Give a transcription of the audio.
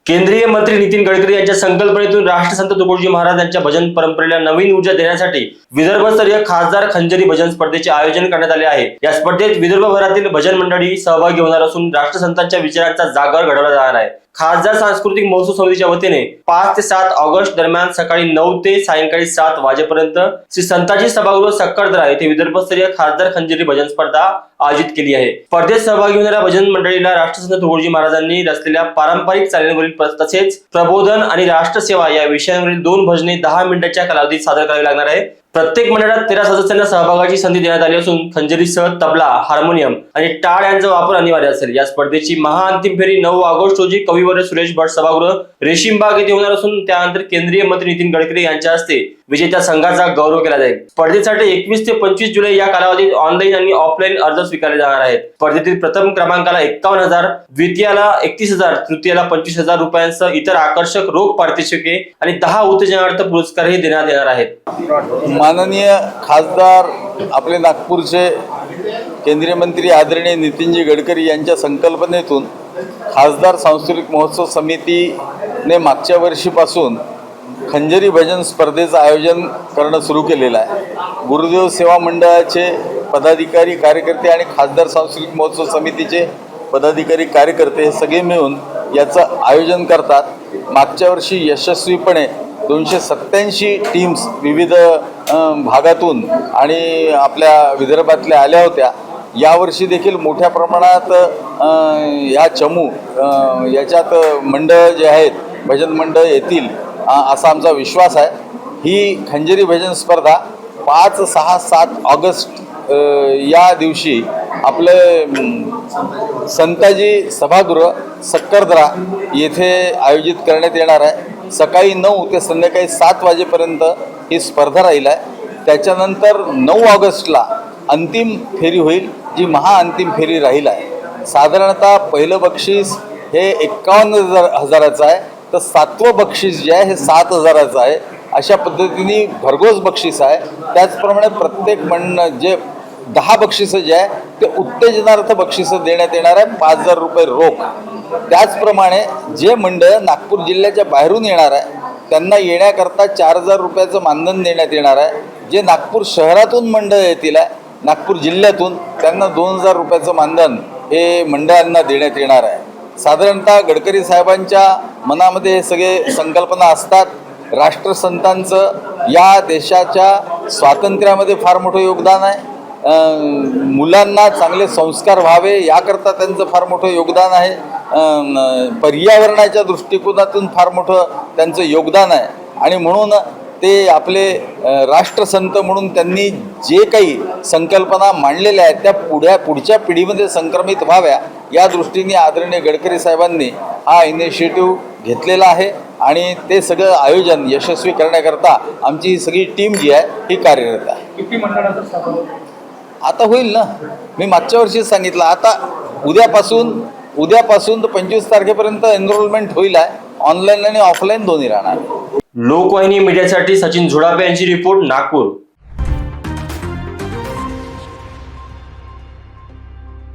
केंद्रीय मंत्री नितीन गडकरी यांच्या संकल्पनेतून राष्ट्रसंत तुकडोजी महाराज यांच्या भजन परंपरेला नवीन ऊर्जा देण्यासाठी विदर्भस्तरीय खासदार खंजरी भजन स्पर्धेचे आयोजन करण्यात आले आहे। या स्पर्धेत विदर्भभरातील भजन मंडळी सहभागी होणार असून राष्ट्रसंतांच्या विचारांचा जागर घडवला जाणार आहे। खासदार सांस्कृतिक महोत्सव समितीच्या वतीने 5 ते 7 ऑगस्ट दरम्यान सकाळी 9 ते सायंकाळी 7 वाजेपर्यंत श्री संताजी सभागृह सक्करदरा येथे विदर्भस्तरीय खासदार खंजरी भजन स्पर्धा आयोजित केली आहे। स्पर्धेत सहभागी होणाऱ्या भजन मंडळीला राष्ट्रसंत तुकडोजी महाराजांनी रचलेल्या पारंपरिक चालींवरील तसेच प्रबोधन आणि राष्ट्रसेवा या विषयांवरील 2 भजने 10 मिनिटांच्या कालावधीत सादर करावी लागणार आहे। प्रत्येक मंडळात 13 सदस्यांना सहभागाची संधी देण्यात आली असून खंजरीसह तबला, हार्मोनियम आणि टाळ यांचा वापर अनिवार्य असेल। या स्पर्धेची महाअंतिम फेरी 9 ऑगस्ट रोजी कविवर्य सुरेश भट सभागृह रेशीमबाग येथे होणार असून त्यानंतर केंद्रीय मंत्री नितीन गडकरी यांच्या हस्ते विजेत्या संघाचा गौरव केला जाईल। स्पर्धेसाठी 21 ते 25 जुलै या कालावधीत ऑनलाईन आणि ऑफलाईन अर्ज स्वीकारले जाणार आहेत। स्पर्धेतील प्रथम क्रमांकाला 51,000, द्वितीयाला 31,000, तृतीयाला 25,000 रुपयांसह इतर आकर्षक रोख पारितोषिके आणि 10 उत्तेजनार्थ पुरस्कारही देण्यात येणार आहेत। माननीय खासदार आपले नागपूरचे केंद्रीय मंत्री आदरणीय नितीनजी गडकरी यांच्या संकल्पनेतून खासदार सांस्कृतिक महोत्सव समितीने मागच्या वर्षीपासून खंजरी भजन स्पर्धेचं आयोजन करणं सुरू केलेलं आहे। गुरुदेव सेवा मंडळाचे पदाधिकारी कार्यकर्ते आणि खासदार सांस्कृतिक महोत्सव समितीचे पदाधिकारी कार्यकर्ते हे सगळे मिळून याचं आयोजन करतात। मागच्या वर्षी यशस्वीपणे 287 टीम्स विविध भागातून आणि आपल्या विदर्भातल्या आल्या होत्या। यावर्षी देखील मोठ्या प्रमाणात ह्या चमू याच्यात मंडळ जे आहेत भजन मंडळ येतील असा आमचा विश्वास आहे। ही खंजरी भजन स्पर्धा 5, 6, 7 ऑगस्ट या दिवशी आपले संताजी सभागृह सक्करदरा येथे आयोजित करण्यात येणार आहे। सकाळी 9 ते संध्याकाळी 7 वाजेपर्यंत ही स्पर्धा राहील आहे। त्याच्यानंतर 9 ऑगस्टला अंतिम फेरी होईल, जी महाअंतिम फेरी राहील आहे। साधारणतः पहिलं बक्षीस हे 51,000चं आहे, तर 7वं बक्षीस जे आहे हे 7,000चं आहे। अशा पद्धतीने भरघोस बक्षीस आहे। त्याचप्रमाणे प्रत्येक जे 10 बक्षिसं जे आहे ते उत्तेजनार्थ बक्षिसं देण्यात येणार आहे, 5,000 रुपये रोख। त्याचप्रमाणे जे मंडळ नागपूर जिल्ह्याच्या बाहेरून येणार आहे त्यांना येण्याकरता 4,000 रुपयाचं मानधन देण्यात येणार आहे। जे नागपूर शहरातून मंडळ येतील आहे नागपूर जिल्ह्यातून त्यांना 2,000 रुपयाचं मानधन हे मंडळांना देण्यात येणार आहे। साधारणतः गडकरी साहेबांच्या मनामध्ये हे सगळे संकल्पना असतात। राष्ट्रसंतांचं या देशाच्या स्वातंत्र्यामध्ये फार मोठं योगदान आहे। मुलांना चांगले संस्कार व्हावे याकरता त्यांचं फार मोठं योगदान आहे। पर्यावरणाच्या दृष्टिकोनातून फार मोठं त्यांचं योगदान आहे आणि म्हणून ते आपले राष्ट्रसंत म्हणून त्यांनी जे काही संकल्पना मांडलेल्या आहेत त्या पुढच्या पिढीमध्ये संक्रमित व्हाव्या या दृष्टीने आदरणीय गडकरी साहेबांनी हा इनिशिएटिव्ह घेतलेला आहे आणि ते सगळं आयोजन यशस्वी करण्याकरता आमची ही सगळी टीम जी आहे ही कार्यरत आहे। किती मंडळाचं स्थापन आता होईल ना, मी मागच्या वर्षीच सांगितलं। आता उद्यापासून तर 25 तारखेपर्यंत एनरोलमेंट होईल आहे। ऑनलाईन आणि ऑफलाईन दोन्ही राहणार। लोकवाहिनी मीडियासाठी सचिन झुडापे यांची रिपोर्ट, नागपूर।